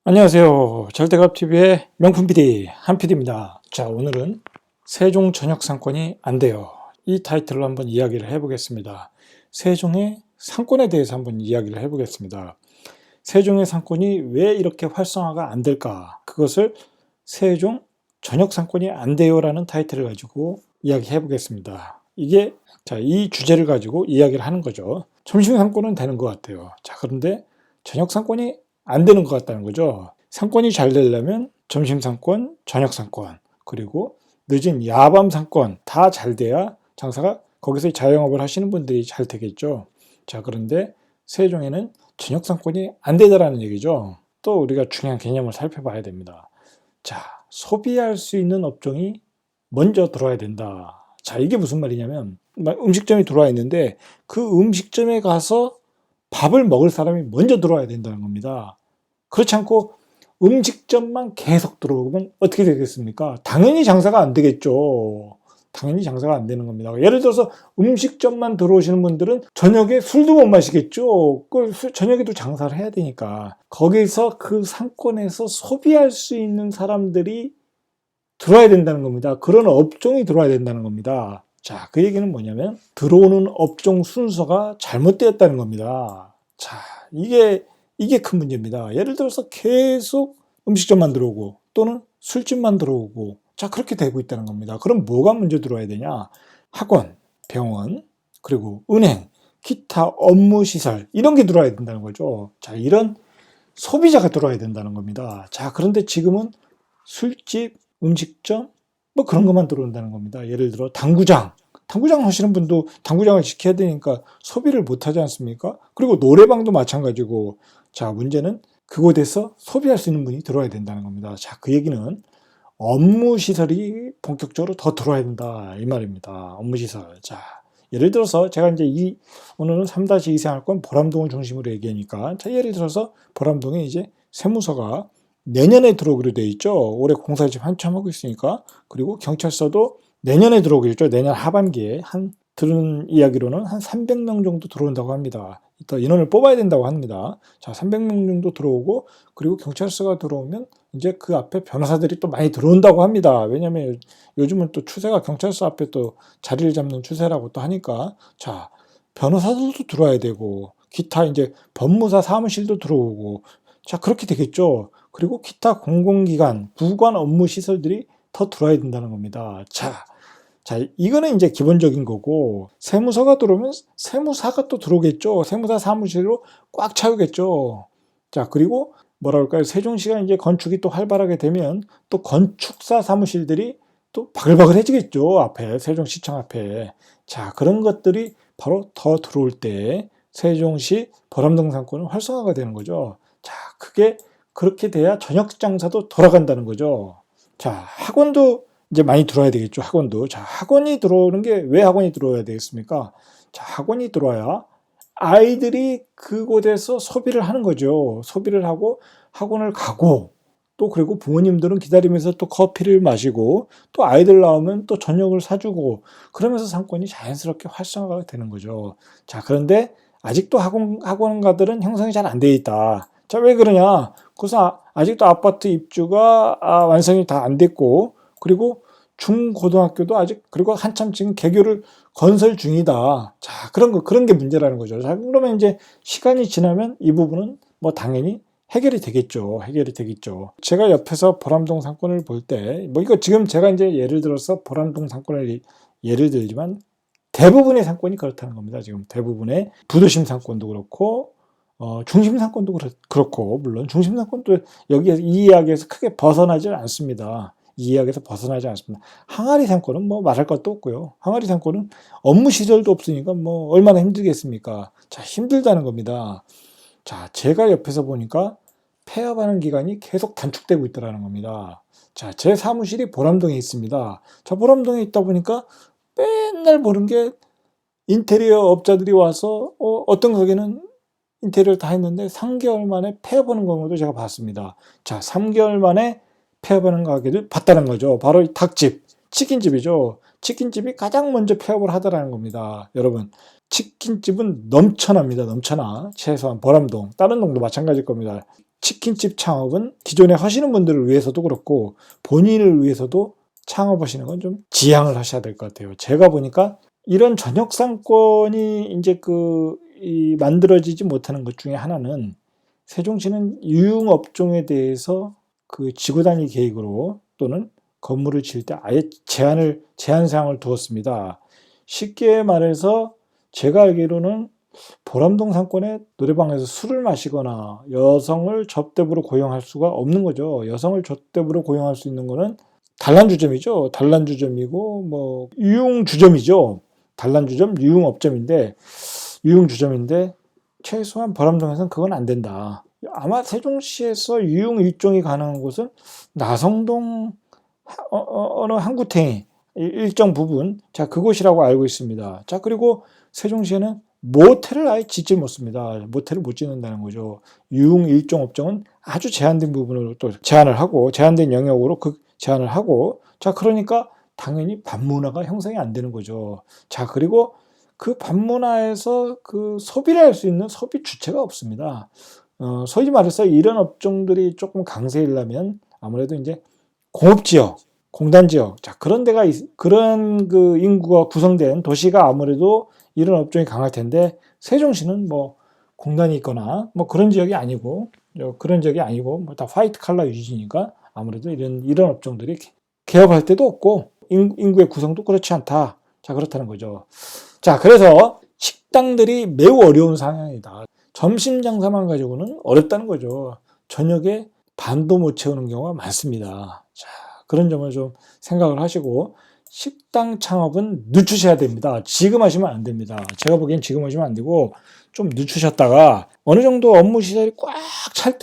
안녕하세요. 절대갑TV의 명품 PD 한 PD입니다. 자, 오늘은 세종 전역 상권이 안 돼요. 이 타이틀로 한번 이야기를 해보겠습니다. 세종의 상권에 대해서 한번 이야기를 해보겠습니다. 세종의 상권이 왜 이렇게 활성화가 안 될까? 그것을 세종 전역 상권이 안 돼요라는 타이틀을 가지고 이야기해 보겠습니다. 이 주제를 가지고 이야기를 하는 거죠. 점심 상권은 되는 것 같아요. 자, 그런데 전역 상권이 안 되는 것 같다는 거죠. 상권이 잘 되려면 점심 상권, 저녁 상권, 그리고 늦은 야밤 상권 다 잘 돼야 장사가 거기서 자영업을 하시는 분들이 잘 되겠죠. 자, 그런데 세종에는 저녁 상권이 안 되더라는 얘기죠. 또 우리가 중요한 개념을 살펴봐야 됩니다. 자, 소비할 수 있는 업종이 먼저 들어와야 된다. 자, 이게 무슨 말이냐면 음식점이 들어와 있는데 그 음식점에 가서 밥을 먹을 사람이 먼저 들어와야 된다는 겁니다. 그렇지 않고 음식점만 계속 들어오면 어떻게 되겠습니까? 당연히 장사가 안 되겠죠. 당연히 장사가 안 되는 겁니다. 예를 들어서 음식점만 들어오시는 분들은 저녁에 술도 못 마시겠죠. 저녁에도 장사를 해야 되니까. 거기서 그 상권에서 소비할 수 있는 사람들이 들어와야 된다는 겁니다. 그런 업종이 들어와야 된다는 겁니다. 자, 그 얘기는 뭐냐면 들어오는 업종 순서가 잘못되었다는 겁니다. 자, 이게 큰 문제입니다. 예를 들어서 계속 음식점만 들어오고 또는 술집만 들어오고 자, 그렇게 되고 있다는 겁니다. 그럼 뭐가 먼저 들어와야 되냐? 학원, 병원, 그리고 은행, 기타 업무 시설 이런 게 들어와야 된다는 거죠. 자, 이런 소비자가 들어와야 된다는 겁니다. 자, 그런데 지금은 술집, 음식점 뭐 그런 것만 들어온다는 겁니다. 예를 들어 당구장 하시는 분도 당구장을 지켜야 되니까 소비를 못 하지 않습니까? 그리고 노래방도 마찬가지고 자, 문제는 그곳에서 소비할 수 있는 분이 들어와야 된다는 겁니다. 자, 그 얘기는 업무 시설이 본격적으로 더 들어와야 된다 이 말입니다. 업무 시설. 자, 예를 들어서 제가 이제 오늘은 3-2 생활권 보람동을 중심으로 얘기하니까 자, 예를 들어서 보람동에 이제 세무서가 내년에 들어오기로 돼 있죠. 올해 공사를 지금 한참 하고 있으니까. 그리고 경찰서도 내년에 들어오기로 했죠. 내년 하반기에 들은 이야기로는 한 300명 정도 들어온다고 합니다. 또 인원을 뽑아야 된다고 합니다. 자, 300명 정도 들어오고 그리고 경찰서가 들어오면 이제 그 앞에 변호사들이 또 많이 들어온다고 합니다. 왜냐하면 요즘은 또 추세가 경찰서 앞에 또 자리를 잡는 추세라고 또 하니까 자, 변호사들도 들어와야 되고 기타 이제 법무사 사무실도 들어오고 자, 그렇게 되겠죠. 그리고 기타 공공기관, 부관 업무 시설들이 더 들어와야 된다는 겁니다. 자, 이거는 이제 기본적인 거고, 세무서가 들어오면 세무사가 또 들어오겠죠. 세무사 사무실로 꽉 차오겠죠. 자, 그리고 뭐라 그럴까요? 세종시가 이제 건축이 또 활발하게 되면 또 건축사 사무실들이 또 바글바글해지겠죠. 앞에, 세종시청 앞에. 자, 그런 것들이 바로 더 들어올 때 세종시 보람동 상권은 활성화가 되는 거죠. 자, 그렇게 돼야 저녁 장사도 돌아간다는 거죠. 자, 학원도 이제 많이 들어와야 되겠죠. 학원도. 자, 학원이 들어오는 게 왜 학원이 들어와야 되겠습니까? 자, 학원이 들어와야 아이들이 그곳에서 소비를 하는 거죠. 소비를 하고 학원을 가고 또 그리고 부모님들은 기다리면서 또 커피를 마시고 또 아이들 나오면 또 저녁을 사주고 그러면서 상권이 자연스럽게 활성화가 되는 거죠. 자, 그런데 아직도 학원가들은 형성이 잘 안 돼 있다. 자, 왜 그러냐? 그래서 아직도 아파트 입주가 완성이 다 안 됐고 그리고 중고등학교도 아직 그리고 한참 지금 개교를 건설 중이다. 자, 그런 게 문제라는 거죠. 자, 그러면 이제 시간이 지나면 이 부분은 뭐 당연히 해결이 되겠죠. 제가 옆에서 보람동 상권을 볼 때, 뭐 이거 지금 제가 이제 예를 들어서 보람동 상권을 예를 들지만 대부분의 상권이 그렇다는 겁니다. 지금 대부분의 부도심 상권도 그렇고, 중심 상권도 그렇고, 물론 중심 상권도 여기에서 이 이야기에서 크게 벗어나지 않습니다. 이 이야기에서 벗어나지 않습니다. 항아리 상권은 뭐 말할 것도 없고요. 항아리 상권은 업무 시설도 없으니까 뭐 얼마나 힘들겠습니까? 자, 힘들다는 겁니다. 자, 제가 옆에서 보니까 폐업하는 기간이 계속 단축되고 있다는 겁니다. 자, 제 사무실이 보람동에 있습니다. 자, 보람동에 있다 보니까 맨날 보는 게 인테리어 업자들이 와서 어떤 가게는 인테리어를 다 했는데 3개월 만에 폐업하는 경우도 제가 봤습니다. 자, 3개월 만에 폐업하는 가게를 봤다는 거죠. 바로 이 닭집, 치킨집이죠. 치킨집이 가장 먼저 폐업을 하더라는 겁니다. 여러분, 치킨집은 넘쳐납니다. 넘쳐나. 최소한 보람동, 다른 동도 마찬가지일 겁니다. 치킨집 창업은 기존에 하시는 분들을 위해서도 그렇고 본인을 위해서도 창업하시는 건 좀 지양을 하셔야 될 것 같아요. 제가 보니까 이런 전역 상권이 이제 만들어지지 못하는 것 중에 하나는 세종시는 유흥업종에 대해서 그 지구단위 계획으로 또는 건물을 지을 때 아예 제한 사항을 두었습니다. 쉽게 말해서 제가 알기로는 보람동 상권의 노래방에서 술을 마시거나 여성을 접대부로 고용할 수가 없는 거죠. 여성을 접대부로 고용할 수 있는 거는 단란주점이죠. 단란주점이고 뭐 유흥주점이죠. 단란주점, 유흥주점인데 최소한 보람동에서는 그건 안 된다. 아마 세종시에서 유흥 일종이 가능한 곳은 나성동 어느 항구탱이 일정 부분, 자 그곳이라고 알고 있습니다. 자 그리고 세종시에는 모텔을 아예 짓지 못습니다. 모텔을 못 짓는다는 거죠. 유흥 일종 업종은 아주 제한된 부분으로 또 제한된 영역으로 제한을 하고, 자 그러니까 당연히 밤문화가 형성이 안 되는 거죠. 자 그리고 그 밤문화에서 그 소비를 할 수 있는 소비 주체가 없습니다. 소위 말해서 이런 업종들이 조금 강세이려면 아무래도 이제 공업지역, 공단지역, 자 그런 그 인구가 구성된 도시가 아무래도 이런 업종이 강할 텐데 세종시는 뭐 공단이 있거나 뭐 그런 지역이 아니고 뭐 다 화이트 칼라 위주니까 아무래도 이런 업종들이 개업할 때도 없고 인구의 구성도 그렇지 않다. 자 그렇다는 거죠. 자 그래서 식당들이 매우 어려운 상황이다. 점심 장사만 가지고는 어렵다는 거죠. 저녁에 반도 못 채우는 경우가 많습니다. 자 그런 점을 좀 생각을 하시고 식당 창업은 늦추셔야 됩니다. 지금 하시면 안 됩니다. 제가 보기엔 지금 하시면 안 되고 좀 늦추셨다가 어느 정도 업무 시설이 꽉 찰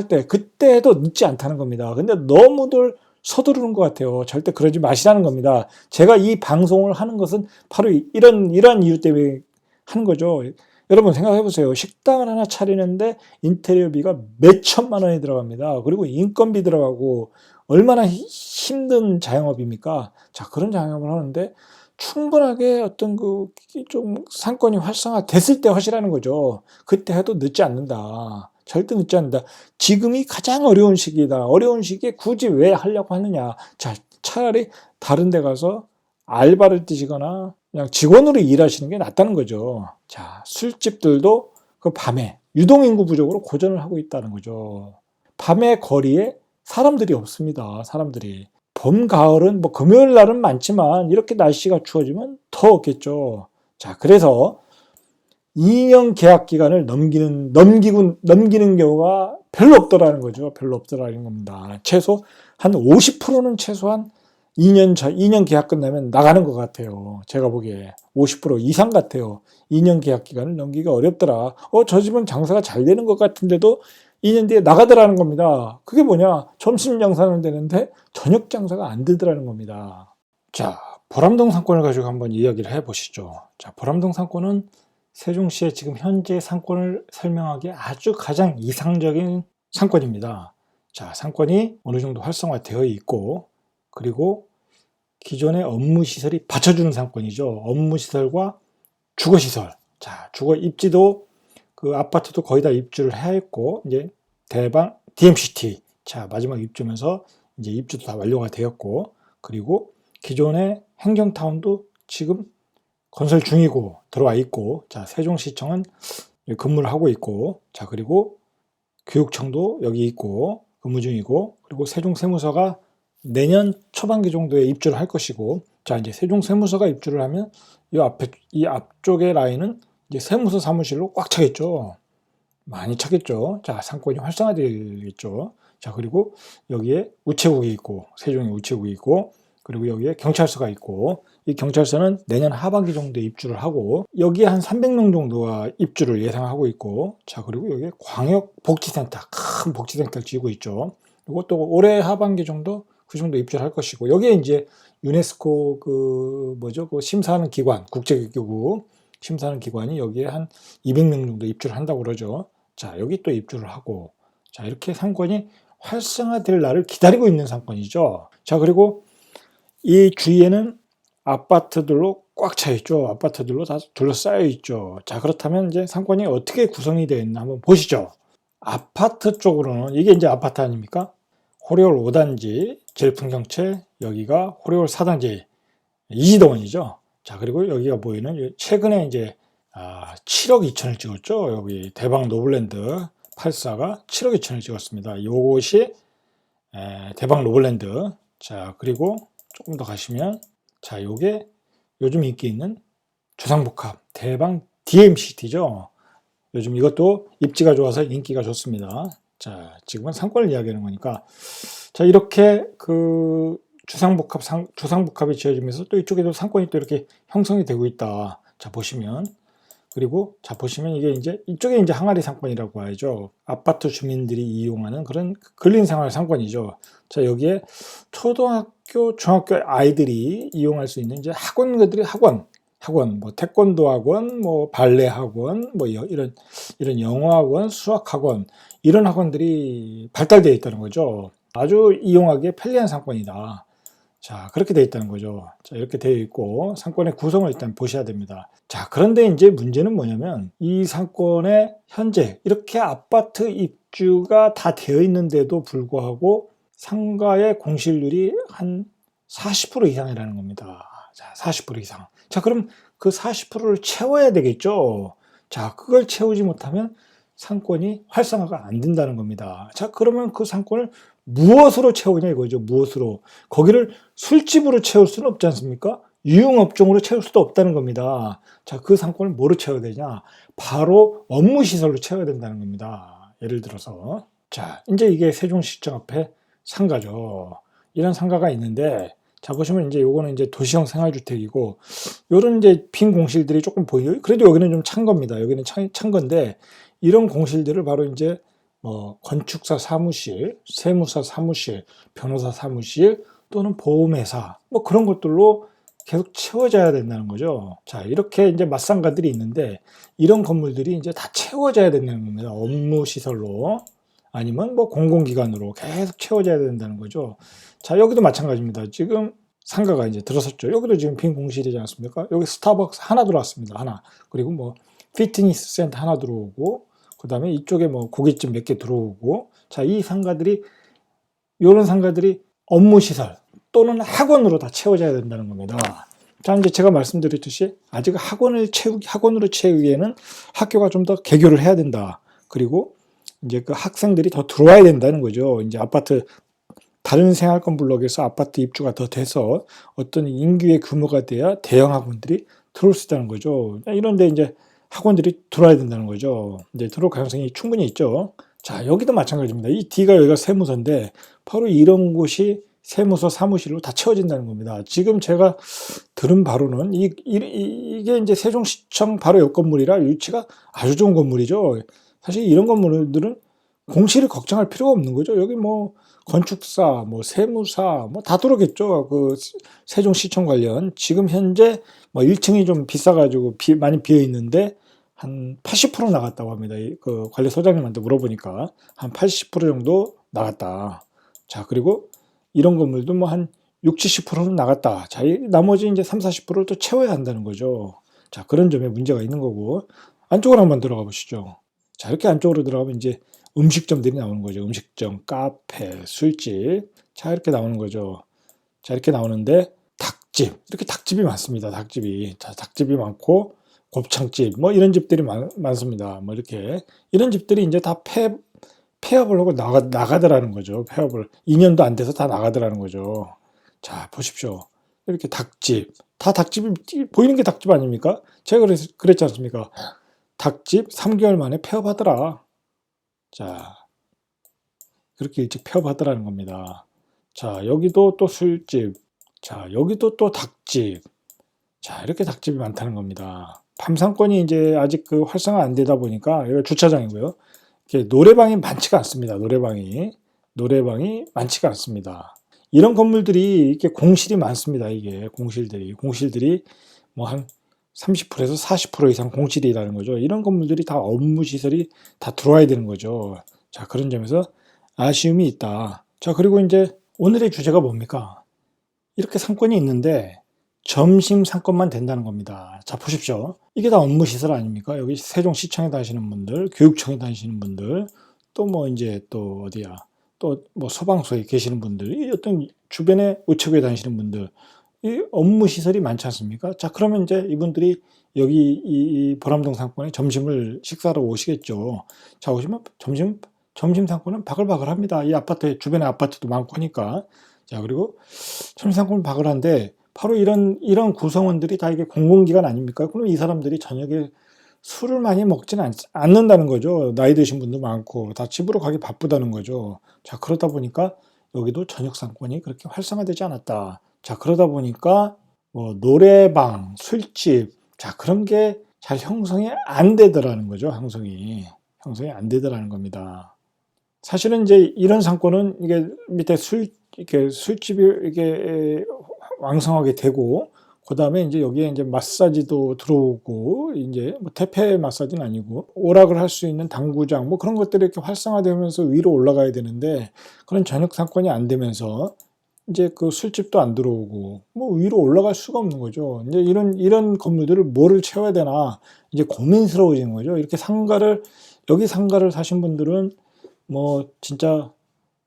때 그때 해도 늦지 않다는 겁니다. 근데 너무들 서두르는 것 같아요. 절대 그러지 마시라는 겁니다. 제가 이 방송을 하는 것은 바로 이런 이유 때문에 하는 거죠. 여러분 생각해 보세요. 식당을 하나 차리는데 인테리어비가 몇 천만 원이 들어갑니다. 그리고 인건비 들어가고 얼마나 힘든 자영업입니까? 자, 그런 자영업을 하는데 충분하게 어떤 좀 상권이 활성화됐을 때 하시라는 거죠. 그때 해도 늦지 않는다. 절대 늦지 않는다. 지금이 가장 어려운 시기다. 어려운 시기에 굳이 왜 하려고 하느냐. 자, 차라리 다른 데 가서 알바를 뛰시거나 그냥 직원으로 일하시는 게 낫다는 거죠. 자, 술집들도 그 밤에 유동인구 부족으로 고전을 하고 있다는 거죠. 밤에 거리에 사람들이 없습니다. 사람들이. 봄, 가을은 뭐 금요일 날은 많지만 이렇게 날씨가 추워지면 더 없겠죠. 자, 그래서 2년 계약 기간을 넘기는 경우가 별로 없더라는 거죠. 별로 없더라는 겁니다. 한 50%는 최소한 2년 계약 끝나면 나가는 것 같아요. 제가 보기에 50% 이상 같아요. 2년 계약 기간을 넘기기가 어렵더라. 저 집은 장사가 잘 되는 것 같은데도 2년 뒤에 나가더라는 겁니다. 그게 뭐냐? 점심 장사는 되는데 저녁 장사가 안 되더라는 겁니다. 자, 보람동 상권을 가지고 한번 이야기를 해보시죠. 자, 보람동 상권은 세종시의 지금 현재 상권을 설명하기에 아주 가장 이상적인 상권입니다. 자, 상권이 어느 정도 활성화되어 있고, 그리고 기존의 업무시설이 받쳐주는 상권이죠. 업무시설과 주거시설. 자, 주거 입지도 그 아파트도 거의 다 입주를 해 있고, 이제 대방 DMCT. 자, 마지막 입주면서 이제 입주도 다 완료가 되었고, 그리고 기존의 행정타운도 지금 건설 중이고 들어와 있고, 자, 세종시청은 근무를 하고 있고, 자, 그리고 교육청도 여기 있고 근무 중이고, 그리고 세종세무서가 내년 초반기 정도에 입주를 할 것이고, 자, 이제 세종세무서가 입주를 하면 이 앞쪽의 라인은 이제 세무서 사무실로 꽉 차겠죠. 많이 차겠죠. 자, 상권이 활성화되겠죠. 자, 그리고 여기에 우체국이 있고, 세종에 우체국이 있고, 그리고 여기에 경찰서가 있고, 이 경찰서는 내년 하반기 정도에 입주를 하고, 여기에 한 300명 정도가 입주를 예상하고 있고, 자, 그리고 여기에 광역복지센터, 큰 복지센터를 지고 있죠. 그리고 또 올해 하반기 정도, 그 정도 입주를 할 것이고, 여기에 이제 유네스코 심사하는 기관, 국제기구 심사하는 기관이 여기에 한 200명 정도 입주를 한다고 그러죠. 자, 여기 또 입주를 하고, 자, 이렇게 상권이 활성화될 날을 기다리고 있는 상권이죠. 자, 그리고 이 주위에는 아파트들로 꽉 차 있죠. 아파트들로 다 둘러싸여 있죠. 자, 그렇다면 이제 상권이 어떻게 구성이 되어 있나 한번 보시죠. 아파트 쪽으로는 이게 이제 아파트 아닙니까? 호리홀 5단지 제일풍경채, 여기가 호리홀 4단지 이지동원이죠. 자, 그리고 여기가 보이는 최근에 이제 7억 2천을 찍었죠. 여기 대박 노블랜드 84가 7억 2천을 찍었습니다. 요것이 대박 노블랜드. 자, 그리고 조금 더 가시면 자, 요게 요즘 인기 있는 주상복합 대박 DMCT죠. 요즘 이것도 입지가 좋아서 인기가 좋습니다. 자, 지금은 상권을 이야기하는 거니까. 자, 이렇게 그 주상복합이 지어지면서 또 이쪽에도 상권이 또 이렇게 형성이 되고 있다. 자, 보시면. 그리고 자, 보시면 이게 이제 이쪽에 이제 항아리 상권이라고 하죠. 아파트 주민들이 이용하는 그런 근린생활 상권이죠. 자, 여기에 초등학교, 중학교 아이들이 이용할 수 있는 이제 학원, 뭐 태권도 학원, 뭐 발레 학원, 뭐 이런 영어 학원, 수학 학원 이런 학원들이 발달되어 있다는 거죠. 아주 이용하기에 편리한 상권이다. 자, 그렇게 되어 있다는 거죠. 자, 이렇게 되어 있고 상권의 구성을 일단 보셔야 됩니다. 자, 그런데 이제 문제는 뭐냐면 이 상권에 현재 이렇게 아파트 입주가 다 되어 있는데도 불구하고 상가의 공실률이 한 40% 이상이라는 겁니다. 자, 40% 이상. 자, 그럼 그 40%를 채워야 되겠죠. 자, 그걸 채우지 못하면 상권이 활성화가 안 된다는 겁니다. 자, 그러면 그 상권을 무엇으로 채우냐 이거죠. 무엇으로. 거기를 술집으로 채울 수는 없지 않습니까? 유흥업종으로 채울 수도 없다는 겁니다. 자, 그 상권을 뭐로 채워야 되냐? 바로 업무시설로 채워야 된다는 겁니다. 예를 들어서. 자, 이제 이게 세종시청 앞에 상가죠. 이런 상가가 있는데, 자, 보시면 이제 요거는 이제 도시형 생활주택이고, 요런 이제 빈 공실들이 조금 보여요. 그래도 여기는 좀 찬 겁니다. 여기는 찬 건데, 이런 공실들을 바로 이제 뭐 건축사 사무실, 세무사 사무실, 변호사 사무실 또는 보험회사 뭐 그런 것들로 계속 채워져야 된다는 거죠. 자, 이렇게 이제 맞상가들이 있는데 이런 건물들이 이제 다 채워져야 된다는 겁니다. 업무 시설로 아니면 뭐 공공기관으로 계속 채워져야 된다는 거죠. 자, 여기도 마찬가지입니다. 지금 상가가 이제 들어섰죠. 여기도 지금 빈 공실이지 않습니까? 여기 스타벅스 하나 들어왔습니다. 하나. 그리고 뭐 피트니스 센터 하나 들어오고 그 다음에 이쪽에 뭐 고깃집 몇 개 들어오고 자, 이 상가들이 이런 상가들이 업무시설 또는 학원으로 다 채워져야 된다는 겁니다. 자, 이제 제가 말씀드렸듯이 아직 학원으로 채우기에는 학교가 좀 더 개교를 해야 된다. 그리고 이제 그 학생들이 더 들어와야 된다는 거죠. 이제 아파트 다른 생활권 블록에서 아파트 입주가 더 돼서 어떤 인구의 규모가 돼야 대형 학원들이 들어올 수 있다는 거죠. 이런데 이제 학원들이 들어와야 된다는 거죠. 이제 들어올 가능성이 충분히 있죠. 자, 여기도 마찬가지입니다. 이 D가 여기가 세무서인데 바로 이런 곳이 세무서 사무실로 다 채워진다는 겁니다. 지금 제가 들은 바로는 이게 이제 세종시청 바로 옆 건물이라 위치가 아주 좋은 건물이죠. 사실 이런 건물들은 공실을 걱정할 필요가 없는 거죠. 여기 뭐 건축사, 뭐 세무사, 뭐 다 들어오겠죠. 그 세종시청 관련. 지금 현재 뭐 1층이 좀 비싸가지고 많이 비어 있는데 한 80% 나갔다고 합니다. 그 관리소장님한테 물어보니까 한 80% 정도 나갔다. 자, 그리고 이런 건물도 뭐 한 60, 70%는 나갔다. 자, 나머지 이제 30, 40%를 또 채워야 한다는 거죠. 자, 그런 점에 문제가 있는 거고. 안쪽으로 한번 들어가 보시죠. 자, 이렇게 안쪽으로 들어가면 이제 음식점들이 나오는 거죠. 음식점, 카페, 술집. 자, 이렇게 나오는 거죠. 자, 이렇게 나오는데 닭집. 이렇게 닭집이 많습니다. 닭집이. 자, 닭집이 많고 곱창집 뭐 이런 집들이 많습니다. 뭐 이렇게 이런 집들이 이제 다 폐업을 하고 나가더라는 거죠. 폐업을 2년도 안 돼서 다 나가더라는 거죠. 자, 보십시오. 이렇게 닭집 다 닭집이 보이는 게 닭집 아닙니까? 제가 그랬지 않습니까? 닭집 3개월 만에 폐업하더라. 자, 그렇게 일찍 폐업하더라는 겁니다. 자, 여기도 또 술집. 자, 여기도 또 닭집. 자, 이렇게 닭집이 많다는 겁니다. 밤상권이 이제 아직 그 활성화 안 되다 보니까 여기 주차장이고요. 이렇게 노래방이 많지가 않습니다. 노래방이 많지가 않습니다. 이런 건물들이 이렇게 공실이 많습니다. 이게 공실들이 뭐 한 30%에서 40% 이상 공실이라는 거죠. 이런 건물들이 다 업무 시설이 다 들어와야 되는 거죠. 자, 그런 점에서 아쉬움이 있다. 자, 그리고 이제 오늘의 주제가 뭡니까? 이렇게 상권이 있는데 점심 상권만 된다는 겁니다. 자, 보십시오. 이게 다 업무 시설 아닙니까? 여기 세종시청에 다니시는 분들, 교육청에 다니시는 분들, 또 뭐 이제 또 어디야, 또 뭐 소방서에 계시는 분들, 이 어떤 주변에 우체국에 다니시는 분들, 이 업무 시설이 많지 않습니까? 자, 그러면 이제 이분들이 여기 이 보람동 상권에 점심을 식사하러 오시겠죠. 자, 오시면 점심 상권은 바글바글합니다. 이 아파트 주변에 아파트도 많고 하니까. 자, 그리고 점심 상권은 바글한데 바로 이런 구성원들이 다 이게 공공기관 아닙니까? 그럼 이 사람들이 저녁에 술을 많이 먹지는 않는다는 거죠. 나이 드신 분도 많고 다 집으로 가기 바쁘다는 거죠. 자, 그러다 보니까 여기도 저녁 상권이 그렇게 활성화되지 않았다. 자, 그러다 보니까 뭐 노래방, 술집, 자, 그런 게 잘 형성이 안 되더라는 거죠. 형성이 안 되더라는 겁니다. 사실은 이제 이런 상권은 이게 밑에 이렇게 술집이 이게 왕성하게 되고, 그 다음에 이제 여기에 이제 마사지도 들어오고, 이제 뭐 태페 마사지는 아니고, 오락을 할 수 있는 당구장, 뭐 그런 것들이 이렇게 활성화되면서 위로 올라가야 되는데, 그런 저녁 상권이 안 되면서, 이제 그 술집도 안 들어오고, 뭐 위로 올라갈 수가 없는 거죠. 이제 이런 건물들을 뭐를 채워야 되나, 이제 고민스러워지는 거죠. 이렇게 여기 상가를 사신 분들은 뭐 진짜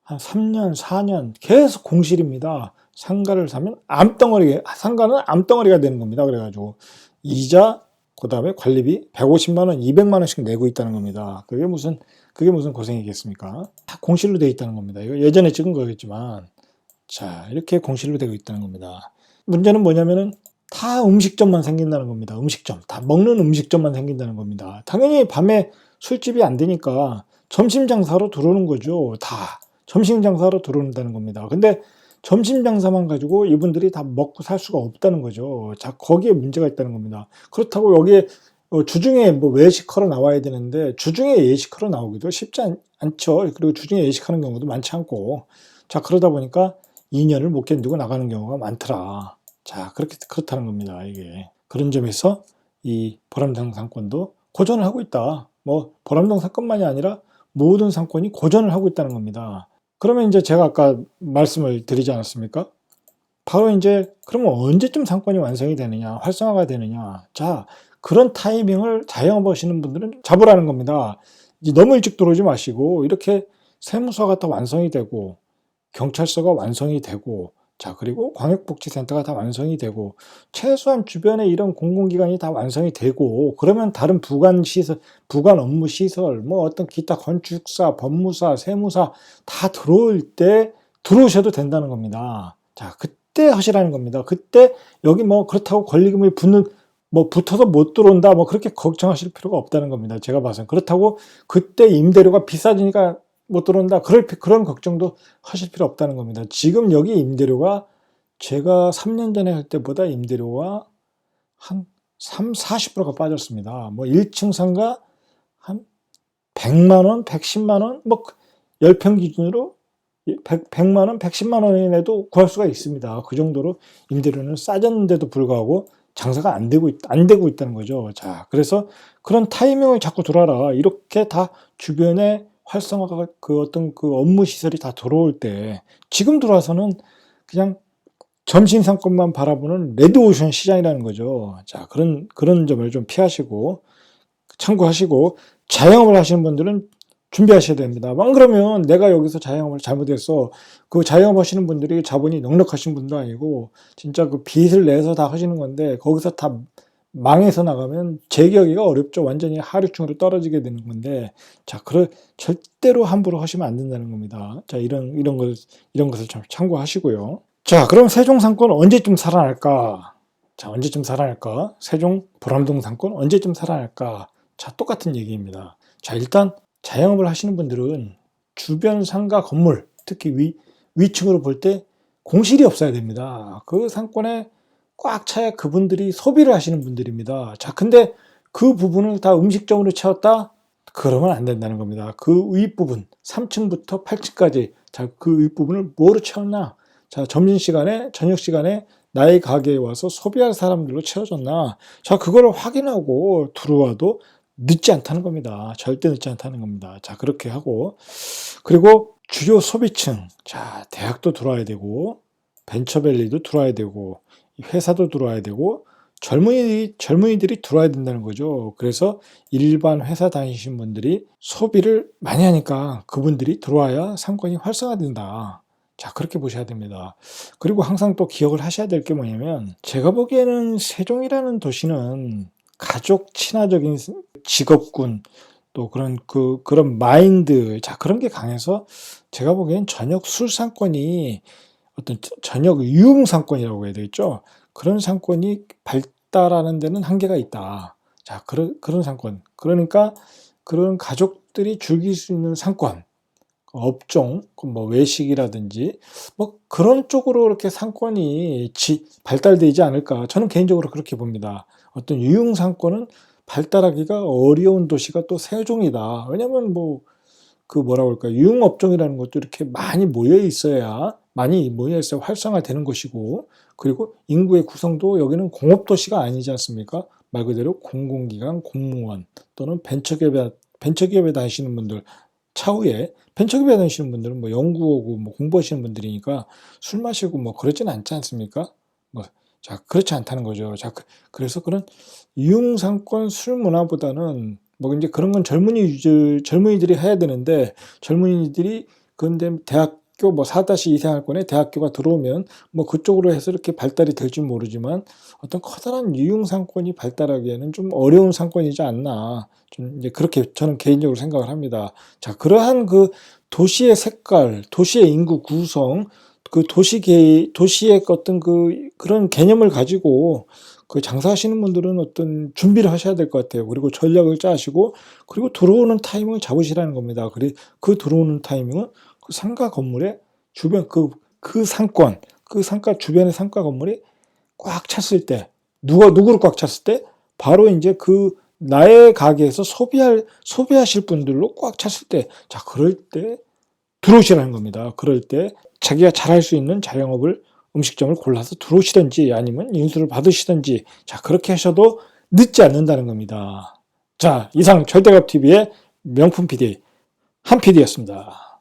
한 3년, 4년 계속 공실입니다. 상가를 사면 상가는 암덩어리가 되는 겁니다. 그래가지고 이자, 그 다음에 관리비 150만 원, 200만 원씩 내고 있다는 겁니다. 그게 무슨 고생이겠습니까? 다 공실로 되어 있다는 겁니다. 이거 예전에 찍은 거겠지만, 자, 이렇게 공실로 되고 있다는 겁니다. 문제는 뭐냐면은 다 음식점만 생긴다는 겁니다. 다 먹는 음식점만 생긴다는 겁니다. 당연히 밤에 술집이 안 되니까 점심 장사로 들어오는 거죠. 다 점심 장사로 들어온다는 겁니다. 근데 점심 장사만 가지고 이분들이 다 먹고 살 수가 없다는 거죠. 자, 거기에 문제가 있다는 겁니다. 그렇다고 여기에 주중에 뭐 외식하러 나와야 되는데 주중에 예식하러 나오기도 쉽지 않죠. 그리고 주중에 예식하는 경우도 많지 않고, 자, 그러다 보니까 2년을 못 견디고 나가는 경우가 많더라. 자, 그렇다는 겁니다. 이게 그런 점에서 이 보람동 상권도 고전을 하고 있다. 뭐 보람동 상권만이 아니라 모든 상권이 고전을 하고 있다는 겁니다. 그러면 이제 제가 아까 말씀을 드리지 않았습니까? 바로 이제 그러면 언제쯤 상권이 완성이 되느냐, 활성화가 되느냐. 자, 그런 타이밍을 자영업 하시는 분들은 잡으라는 겁니다. 이제 너무 일찍 들어오지 마시고 이렇게 세무서가 다 완성이 되고 경찰서가 완성이 되고, 자, 그리고 광역복지센터가 다 완성이 되고, 최소한 주변에 이런 공공기관이 다 완성이 되고, 그러면 다른 부관 업무 시설, 뭐 어떤 기타 건축사, 법무사, 세무사 다 들어올 때 들어오셔도 된다는 겁니다. 자, 그때 하시라는 겁니다. 그때 여기 뭐 그렇다고 권리금이 붙어서 못 들어온다, 뭐 그렇게 걱정하실 필요가 없다는 겁니다. 제가 봐서는. 그렇다고 그때 임대료가 비싸지니까 못 들어온다, 그런 걱정도 하실 필요 없다는 겁니다. 지금 여기 임대료가 제가 3년 전에 할 때보다 임대료가 한 40%가 빠졌습니다. 뭐 1층 상가 한 100만 원, 110만 원, 뭐 10평 기준으로 100만 원, 110만 원에도 구할 수가 있습니다. 그 정도로 임대료는 싸졌는데도 불구하고 장사가 안 되고 있다는 거죠. 자, 그래서 그런 타이밍을 자꾸 들어라. 이렇게 다 주변에 활성화가 어떤 업무 시설이 다 들어올 때, 지금 들어와서는 그냥 점심 상권만 바라보는 레드오션 시장이라는 거죠. 자, 그런 점을 좀 피하시고 참고하시고, 자영업을 하시는 분들은 준비하셔야 됩니다. 안 그러면 내가 여기서 자영업을 잘못했어. 그 자영업 하시는 분들이 자본이 넉넉하신 분도 아니고 진짜 그 빚을 내서 다 하시는 건데, 거기서 다 망해서 나가면 재기하기가 어렵죠. 완전히 하류층으로 떨어지게 되는 건데, 자, 절대로 함부로 하시면 안 된다는 겁니다. 자, 이런 것을 좀 참고하시고요. 자, 그럼 세종 상권 언제쯤 살아날까? 자, 언제쯤 살아날까? 세종 보람동 상권 언제쯤 살아날까? 자, 똑같은 얘기입니다. 자, 일단 자영업을 하시는 분들은 주변 상가 건물, 특히 위층으로 볼 때 공실이 없어야 됩니다. 그 상권에 꽉 차야 그분들이 소비를 하시는 분들입니다. 자, 근데 그 부분을 다 음식점으로 채웠다? 그러면 안 된다는 겁니다. 그 윗부분, 3층부터 8층까지, 자, 그 윗부분을 뭐로 채웠나? 자, 점심시간에, 저녁시간에 나의 가게에 와서 소비할 사람들로 채워졌나? 자, 그걸 확인하고 들어와도 늦지 않다는 겁니다. 절대 늦지 않다는 겁니다. 자, 그렇게 하고, 그리고 주요 소비층, 자, 대학도 들어와야 되고, 벤처밸리도 들어와야 되고, 회사도 들어와야 되고, 젊은이들이 들어와야 된다는 거죠. 그래서 일반 회사 다니시는 분들이 소비를 많이 하니까 그분들이 들어와야 상권이 활성화된다. 자, 그렇게 보셔야 됩니다. 그리고 항상 또 기억을 하셔야 될 게 뭐냐면, 제가 보기에는 세종이라는 도시는 가족 친화적인 직업군, 또 그런 마인드, 자, 그런 게 강해서 제가 보기엔 저녁 술 상권이 어떤 저녁 유흥 상권이라고 해야 되겠죠. 그런 상권이 발달하는 데는 한계가 있다. 자, 그런 상권. 그러니까 그런 가족들이 즐길 수 있는 상권, 업종, 뭐 외식이라든지 뭐 그런 쪽으로 이렇게 상권이 발달되지 않을까. 저는 개인적으로 그렇게 봅니다. 어떤 유흥 상권은 발달하기가 어려운 도시가 또 세종이다. 왜냐면 뭐 그 뭐라고 할까, 유흥업종이라는 것도 이렇게 많이 모여 있어야 활성화되는 것이고, 그리고 인구의 구성도 여기는 공업도시가 아니지 않습니까? 말 그대로 공공기관, 공무원 또는 벤처기업에 다니시는 분들, 차후에 벤처기업에 다니시는 분들은 뭐 연구하고 뭐 공부하시는 분들이니까 술 마시고 뭐 그러진 않지 않습니까? 뭐, 자, 그렇지 않다는 거죠. 자, 그래서 그런 유흥상권 술 문화보다는 뭐 이제 그런 건 젊은이들이 해야 되는데, 젊은이들이 그런데 대학교 뭐 4-2 생활권에 대학교가 들어오면 뭐 그쪽으로 해서 이렇게 발달이 될지 모르지만, 어떤 커다란 유흥상권이 발달하기에는 좀 어려운 상권이지 않나, 좀 이제 그렇게 저는 개인적으로 생각을 합니다. 자, 그러한 그 도시의 색깔, 도시의 인구 구성, 그 도시의 어떤 그런 개념을 가지고 그 장사하시는 분들은 어떤 준비를 하셔야 될 것 같아요. 그리고 전략을 짜시고, 그리고 들어오는 타이밍을 잡으시라는 겁니다. 그 들어오는 타이밍은 그 상가 건물의 주변, 그 상가 주변의 상가 건물이 꽉 찼을 때, 누구를 꽉 찼을 때, 바로 이제 나의 가게에서 소비하실 분들로 꽉 찼을 때, 자, 그럴 때 들어오시라는 겁니다. 그럴 때 자기가 잘할 수 있는 자영업을, 음식점을 골라서 들어오시든지 아니면 인수를 받으시든지, 자, 그렇게 하셔도 늦지 않는다는 겁니다. 자, 이상 절대갑TV의 명품 PD 한 PD였습니다.